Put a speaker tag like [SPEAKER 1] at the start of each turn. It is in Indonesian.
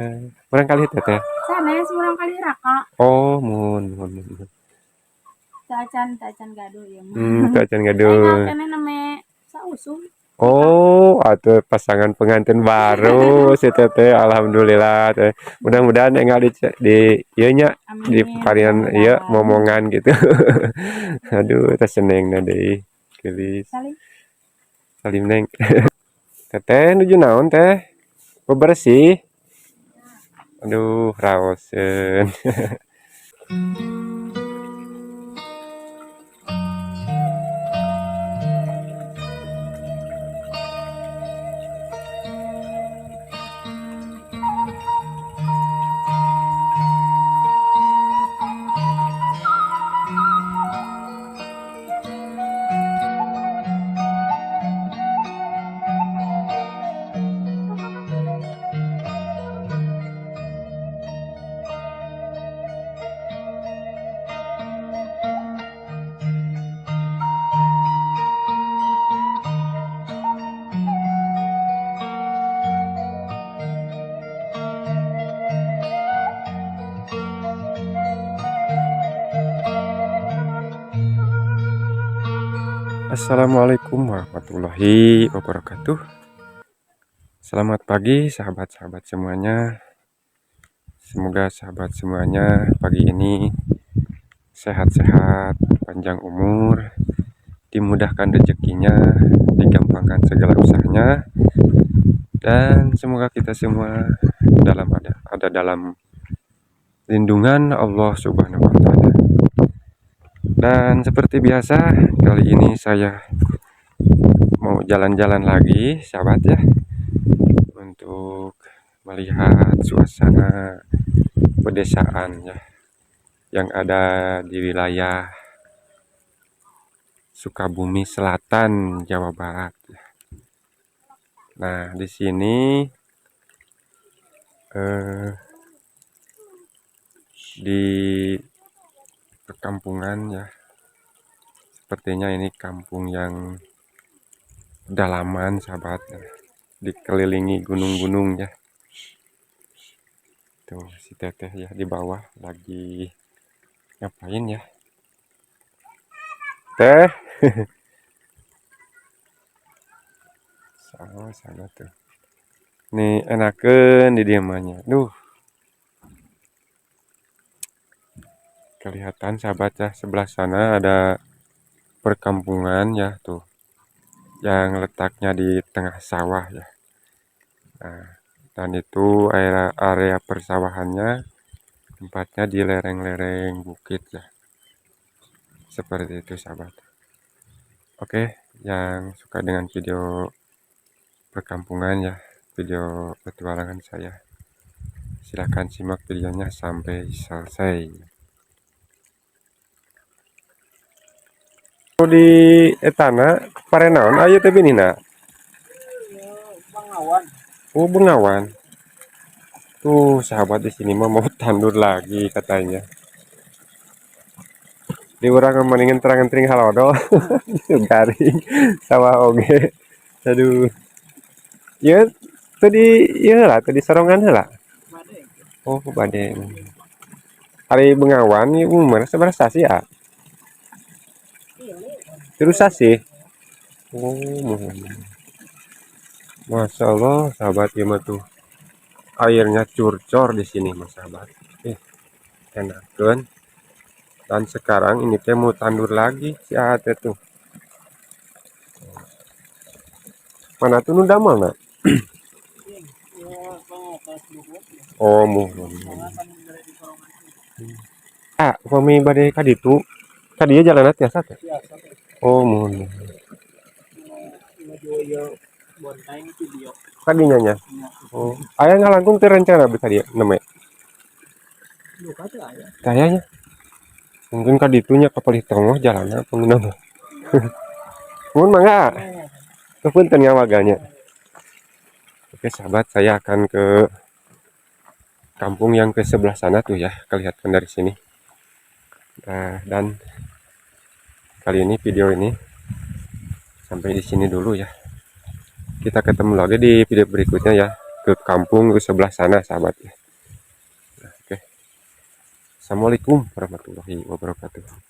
[SPEAKER 1] Urang kali teh.
[SPEAKER 2] Sanes urang kali Raka.
[SPEAKER 1] Oh, mun.
[SPEAKER 2] Tacan gaduh ieu mah.
[SPEAKER 1] Teu acan
[SPEAKER 2] Ayeuna
[SPEAKER 1] gaduh.
[SPEAKER 2] keneh name sausum nikah.
[SPEAKER 1] Oh, atuh pasangan pengantin baru si Teteh. Alhamdulillah teh. Mudah-mudahan enggal di ieu nya di
[SPEAKER 2] Amin
[SPEAKER 1] varian ieu
[SPEAKER 2] mudah-mudahan.
[SPEAKER 1] momongan gitu. Aduh, teh senengna deui. Geulis.
[SPEAKER 2] Salim.
[SPEAKER 1] Salim Neng. Teteh nuju naon teh? Bebersih. Aduh, raoseun. Assalamualaikum warahmatullahi wabarakatuh. Selamat pagi sahabat-sahabat semuanya. Semoga sahabat semuanya pagi ini sehat-sehat, panjang umur, dimudahkan rezekinya, digampangkan segala usahanya, dan semoga kita semua ada dalam lindungan Allah Subhanahu wa taala. Dan seperti biasa, kali ini saya mau jalan-jalan lagi, sahabat ya, untuk melihat suasana pedesaan ya yang ada di wilayah Sukabumi Selatan, Jawa Barat. Nah, di sini di perkampungan ya, sepertinya ini kampung yang pedalaman, sahabat, dikelilingi gunung-gunung ya. Tuh si Teteh ya di bawah lagi ngapain ya? Teh. Sana tuh. Nih enakeun di diamannya. Duh. Kelihatan sahabat ya, sebelah sana ada perkampungan ya tuh. Yang letaknya di tengah sawah ya. Nah, dan itu area persawahannya tempatnya di lereng-lereng bukit ya. Seperti itu sahabat. Oke, yang suka dengan video perkampungan ya, video petualangan saya, silahkan simak videonya sampai selesai. Di etana parenaon ayo teh binina.
[SPEAKER 2] Bengawan.
[SPEAKER 1] Oh, Bengawan. Tuh sahabat di sini mah mau tandur lagi katanya. Di urang mendingan terang-tering halodo. Garing sawah oge. Aduh. Ya tadi ya lah tadi sorongan heula. Oh, bade. Hari Bengawan ieu umur sabaraha sasi ya? Terus sasi. Oh, Masya Allah, sahabat ya mah tuh airnya curcor di sini, mas sahabat. Enakeun. Dan sekarang ini teh mau tandur lagi si Ate tuh. Mana tuh nu damel na? Oh, muhun. Ah, upami bade ka ditu, ka dieu jalanna tiasa teh. Oh, muhun. Ka dinya nya. Oh, aya ngalangkung teh rencana ka dieu neme. Kayaknya mungkin ka ditu nya ka palih tengah jalanna pengguna mah. Mun mangga. Kepunten ngawaganya. Oke sahabat, saya akan ke kampung yang ke sebelah sana tuh ya, kelihatan dari sini. Nah, dan kali ini video ini sampai di sini dulu ya. Kita ketemu lagi di video berikutnya ya, ke sudut kampung ke sebelah sana sahabat ya. Nah, oke. Assalamualaikum warahmatullahi wabarakatuh.